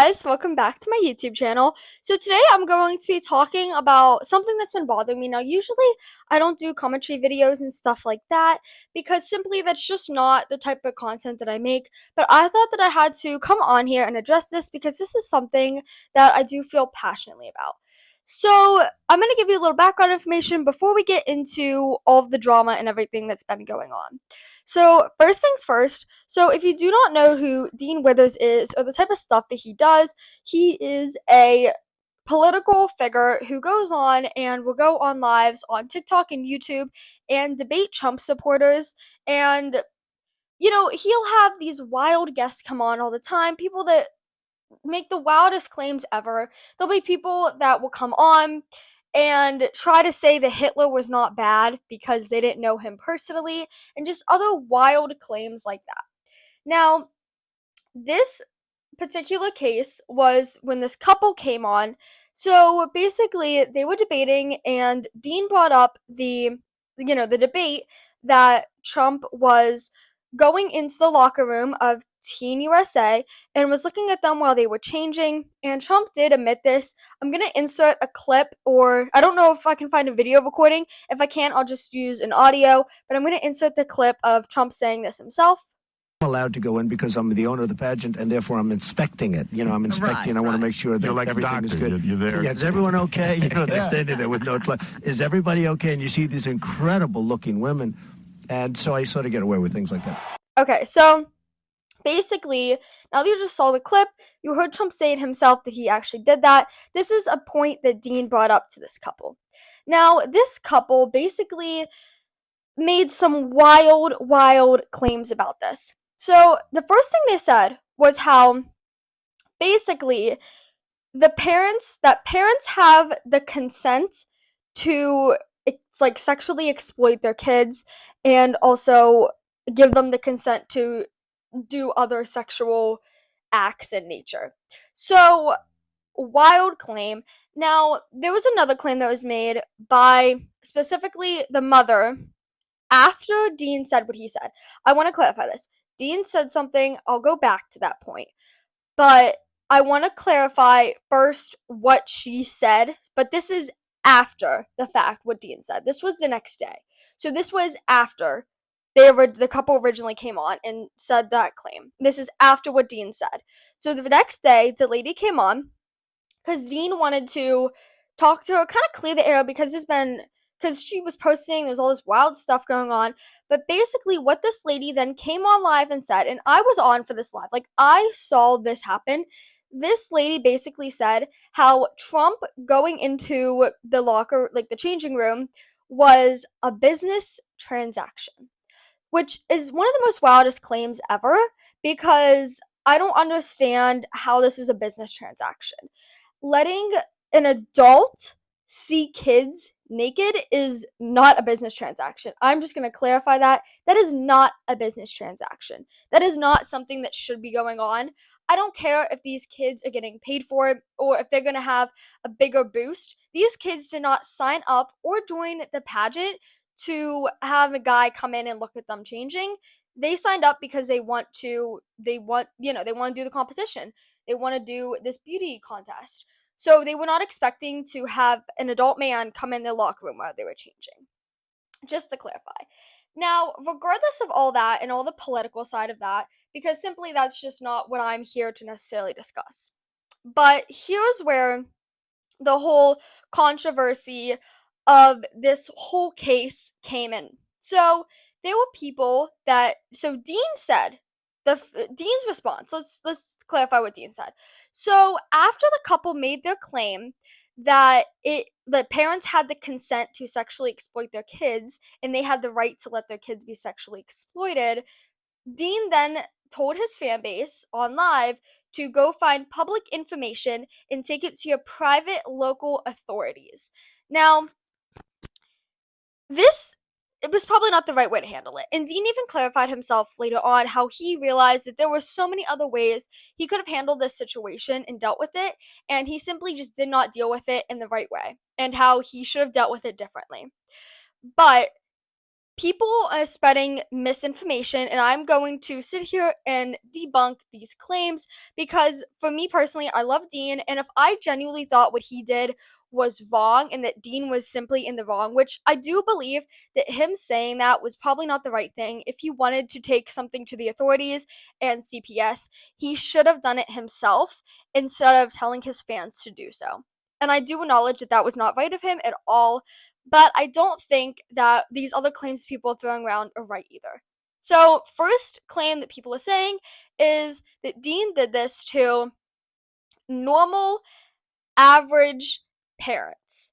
guys, welcome back to my YouTube channel. So today I'm going to be talking about something that's been bothering me. Now, usually I don't do commentary videos and stuff like that because simply that's just not the type of content that I make. But I thought that I had to come on here and address this because this is something that I do feel passionately about. So I'm going to give you a little background information before we get into all of the drama and everything that's been going on. So, first things first. So, if you do not know who Dean Withers is or the type of stuff that he does, he is a political figure who goes on and will go on lives on TikTok and YouTube and debate Trump supporters. And, he'll have these wild guests come on all the time, people that make the wildest claims ever. There'll be people that will come on and try to say that Hitler was not bad because they didn't know him personally, and just other wild claims like that. Now, this particular case was when this couple came on. So basically, they were debating, and Dean brought up the debate that Trump was going into the locker room of Team USA and was looking at them while they were changing. And Trump did admit this. I'm gonna insert a clip, or I don't know if I can find a video recording. If I can't, I'll just use an audio. But I'm gonna insert the clip of Trump saying this himself. Allowed to go in because I'm the owner of the pageant, and therefore I'm inspecting it. I'm inspecting. I want to make sure that like everything is good. You're there. Yeah, is everyone okay? They're standing there with no clue. Is everybody okay? And you see these incredible looking women, and so I sort of get away with things like that. Okay, so basically, now that you just saw the clip, you heard Trump say it himself that he actually did that. This is a point that Dean brought up to this couple. Now, this couple basically made some wild claims about this. So, the first thing they said was how basically parents have the consent to sexually exploit their kids and also give them the consent to do other sexual acts in nature. So, wild claim. Now, there was another claim that was made by specifically the mother after Dean said what he said. I want to clarify this. Dean said something, I'll go back to that point. But I want to clarify first what she said, but this is after the fact what Dean said. This was the next day. So this was after the couple originally came on and said that claim. This is after what Dean said. So the next day, the lady came on because Dean wanted to talk to her, kind of clear the air because she was posting, there's all this wild stuff going on. But basically, what this lady then came on live and said, and I was on for this live, I saw this happen. This lady basically said how Trump going into the locker, the changing room, was a business transaction, which is one of the most wildest claims ever because I don't understand how this is a business transaction. Letting an adult see kids naked is not a business transaction. I'm just going to clarify that. That is not a business transaction. That is not something that should be going on. I don't care if these kids are getting paid for it or if they're going to have a bigger boost. These kids did not sign up or join the pageant to have a guy come in and look at them changing. They signed up because they want to do the competition. They want to do this beauty contest. So they were not expecting to have an adult man come in their locker room while they were changing. Just to clarify. Now, regardless of all that and all the political side of that, because simply that's just not what I'm here to necessarily discuss. But here's where the whole controversy of this whole case came in. So there were people so Dean said, Dean's response. Let's clarify what Dean said. So after the couple made their claim that the parents had the consent to sexually exploit their kids and they had the right to let their kids be sexually exploited, Dean then told his fan base on live to go find public information and take it to your private local authorities. Now, it was probably not the right way to handle it. And Dean even clarified himself later on how he realized that there were so many other ways he could have handled this situation and dealt with it, and he simply just did not deal with it in the right way, and how he should have dealt with it differently. But people are spreading misinformation, and I'm going to sit here and debunk these claims because for me personally, I love Dean, and if I genuinely thought what he did was wrong and that Dean was simply in the wrong, which I do believe that him saying that was probably not the right thing. If he wanted to take something to the authorities and CPS, he should have done it himself instead of telling his fans to do so. And I do acknowledge that that was not right of him at all, but I don't think that these other claims people are throwing around are right either. So, first claim that people are saying is that Dean did this to normal, average parents.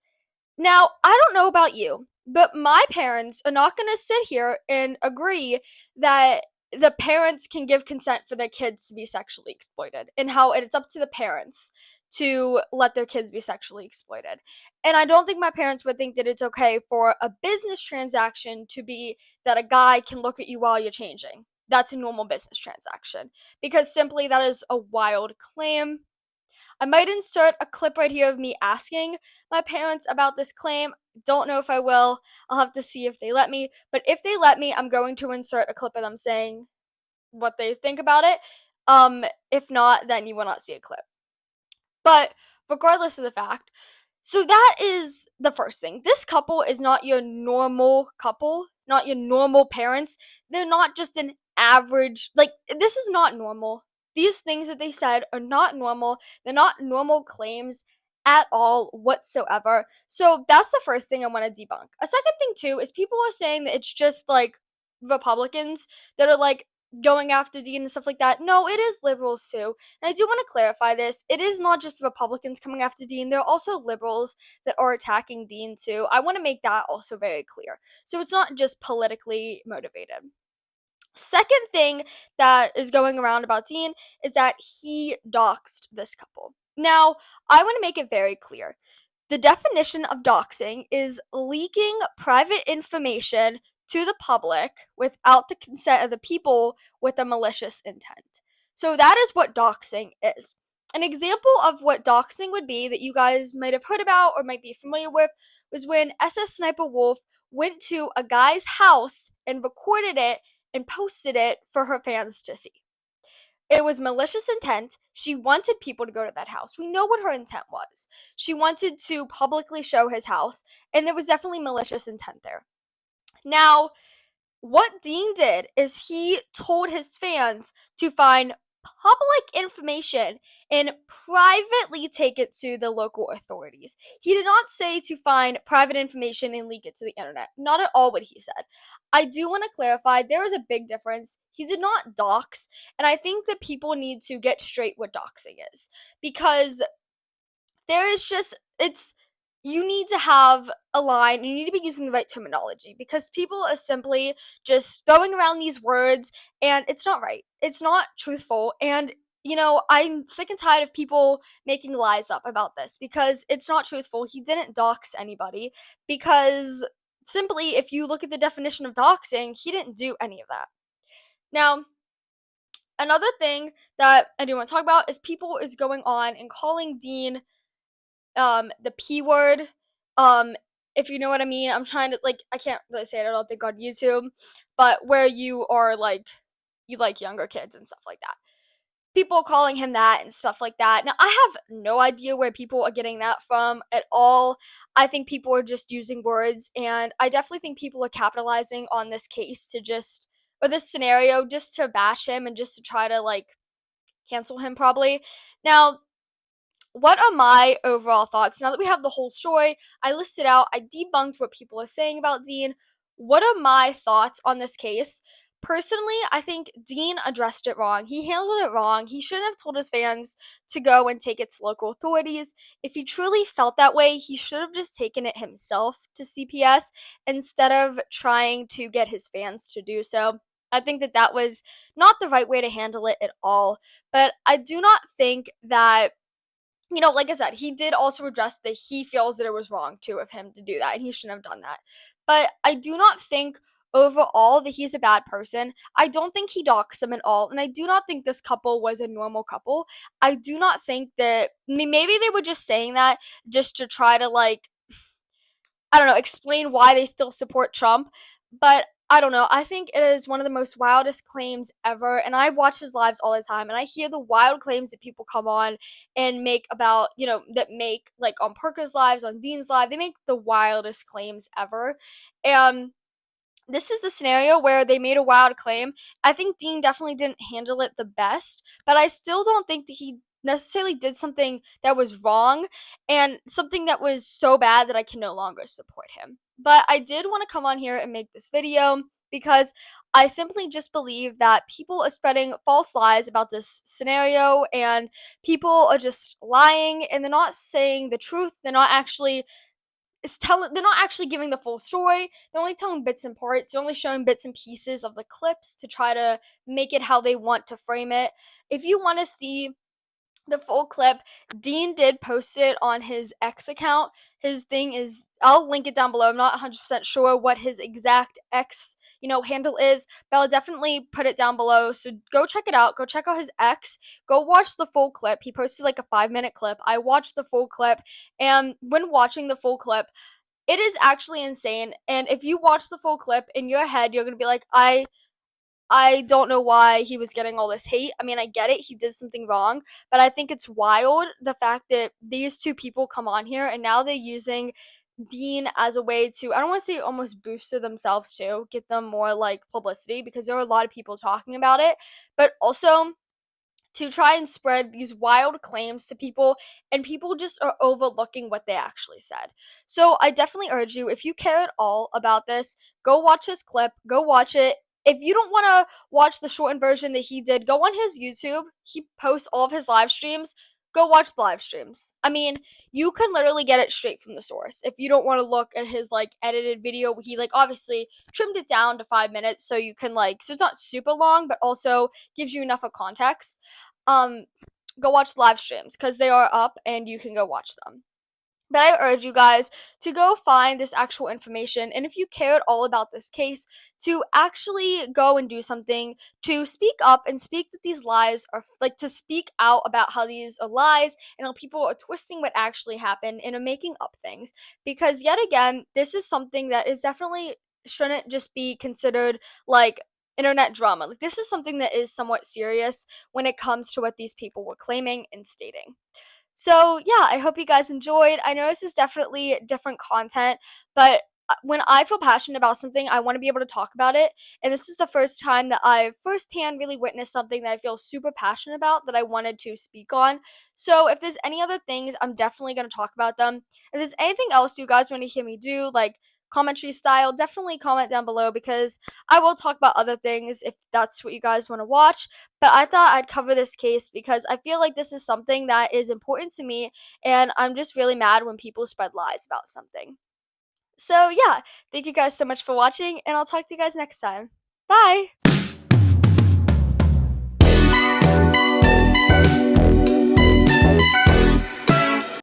Now, I don't know about you, but my parents are not going to sit here and agree that the parents can give consent for their kids to be sexually exploited and how it's up to the parents to let their kids be sexually exploited. And I don't think my parents would think that it's okay for a business transaction to be that a guy can look at you while you're changing. That's a normal business transaction because simply that is a wild claim. I might insert a clip right here of me asking my parents about this claim. Don't know if I will. I'll have to see if they let me. But if they let me, I'm going to insert a clip of them saying what they think about it. If not, then you will not see a clip. But regardless of the fact, so that is the first thing. This couple is not your normal couple, not your normal parents. They're not just an average, like, this is not normal. These things that they said are not normal. They're not normal claims at all whatsoever. So that's the first thing I want to debunk. A second thing, too, is people are saying that it's just like Republicans that are like going after Dean and stuff like that. No, it is liberals too. And I do want to clarify this. It is not just Republicans coming after Dean. There are also liberals that are attacking Dean too. I want to make that also very clear. So it's not just politically motivated. Second thing that is going around about Dean is that he doxed this couple. Now, I want to make it very clear. The definition of doxing is leaking private information to the public without the consent of the people with a malicious intent. So that is what doxing is. An example of what doxing would be that you guys might have heard about or might be familiar with was when SS Sniper Wolf went to a guy's house and recorded it and posted it for her fans to see. It was malicious intent. She wanted people to go to that house. We know what her intent was. She wanted to publicly show his house, and there was definitely malicious intent there. Now, what Dean did is he told his fans to find public information and privately take it to the local authorities. He did not say to find private information and leak it to the internet. Not at all what he said. I do want to clarify there is a big difference. He did not dox, and I think that people need to get straight what doxing is because there is just it's you need to have a line, you need to be using the right terminology because people are simply just throwing around these words and it's not right. It's not truthful. And, I'm sick and tired of people making lies up about this because it's not truthful. He didn't dox anybody because simply, if you look at the definition of doxing, he didn't do any of that. Now, another thing that I do want to talk about is people is going on and calling Dean the P word. If you know what I mean, I'm trying to I can't really say it, I don't think on YouTube, but where you are you like younger kids and stuff like that. People calling him that and stuff like that. Now, I have no idea where people are getting that from at all. I think people are just using words, and I definitely think people are capitalizing on this case or this scenario just to bash him and just to try to cancel him probably. Now, what are my overall thoughts? Now that we have the whole story, I listed out, I debunked what people are saying about Dean. What are my thoughts on this case? Personally, I think Dean addressed it wrong. He handled it wrong. He shouldn't have told his fans to go and take it to local authorities. If he truly felt that way, he should have just taken it himself to CPS instead of trying to get his fans to do so. I think that that was not the right way to handle it at all. But I do not think that like I said, he did also address that he feels that it was wrong too of him to do that, and he shouldn't have done that. But I do not think overall that he's a bad person. I don't think he doxed them at all, and I do not think this couple was a normal couple. I do not think that. I mean, maybe they were just saying that just to try to I don't know, explain why they still support Trump. But I don't know. I think it is one of the most wildest claims ever. And I watch his lives all the time. And I hear the wild claims that people come on and make about, that make like on Parker's lives, on Dean's live. They make the wildest claims ever. And this is the scenario where they made a wild claim. I think Dean definitely didn't handle it the best, but I still don't think that he necessarily did something that was wrong and something that was so bad that I can no longer support him. But I did want to come on here and make this video because I simply just believe that people are spreading false lies about this scenario and people are just lying and they're not saying the truth. They're not actually giving the full story. They're only telling bits and parts. They're only showing bits and pieces of the clips to try to make it how they want to frame it. If you want to see the full clip, Dean did post it on his X account. His thing is, I'll link it down below. I'm not 100% sure what his exact X, handle is, but I'll definitely put it down below. So go check it out. Go check out his X. Go watch the full clip. He posted like a 5-minute clip. I watched the full clip, and when watching the full clip, it is actually insane. And if you watch the full clip in your head, you're gonna be like, I don't know why he was getting all this hate. I mean, I get it, he did something wrong, but I think it's wild the fact that these two people come on here and now they're using Dean as a way to, I don't want to say almost booster themselves too, get them more like publicity because there are a lot of people talking about it, but also to try and spread these wild claims to people, and people just are overlooking what they actually said. So I definitely urge you, if you care at all about this, go watch this clip, go watch it. If you don't want to watch the shortened version that he did, go on his YouTube. He posts all of his live streams. Go watch the live streams. I mean, you can literally get it straight from the source. If you don't want to look at his like edited video, he like obviously trimmed it down to 5 minutes so you can so it's not super long, but also gives you enough of context. um Go watch the live streams because they are up and you can go watch them. But I urge you guys to go find this actual information, and if you care at all about this case, to actually go and do something to speak up and speak that these lies are like to speak out about how these are lies and how people are twisting what actually happened and are making up things. Because yet again, this is something that is definitely shouldn't just be considered like internet drama. Like this is something that is somewhat serious when it comes to what these people were claiming and stating. So, yeah, I hope you guys enjoyed. I know this is definitely different content, but when I feel passionate about something, I want to be able to talk about it. And this is the first time that I've firsthand really witnessed something that I feel super passionate about that I wanted to speak on. So, if there's any other things, I'm definitely going to talk about them. If there's anything else you guys want to hear me do, like commentary style, definitely comment down below because I will talk about other things if that's what you guys want to watch. But I thought I'd cover this case because I feel like this is something that is important to me, and I'm just really mad when people spread lies about something. So, yeah, thank you guys so much for watching, and I'll talk to you guys next time. Bye!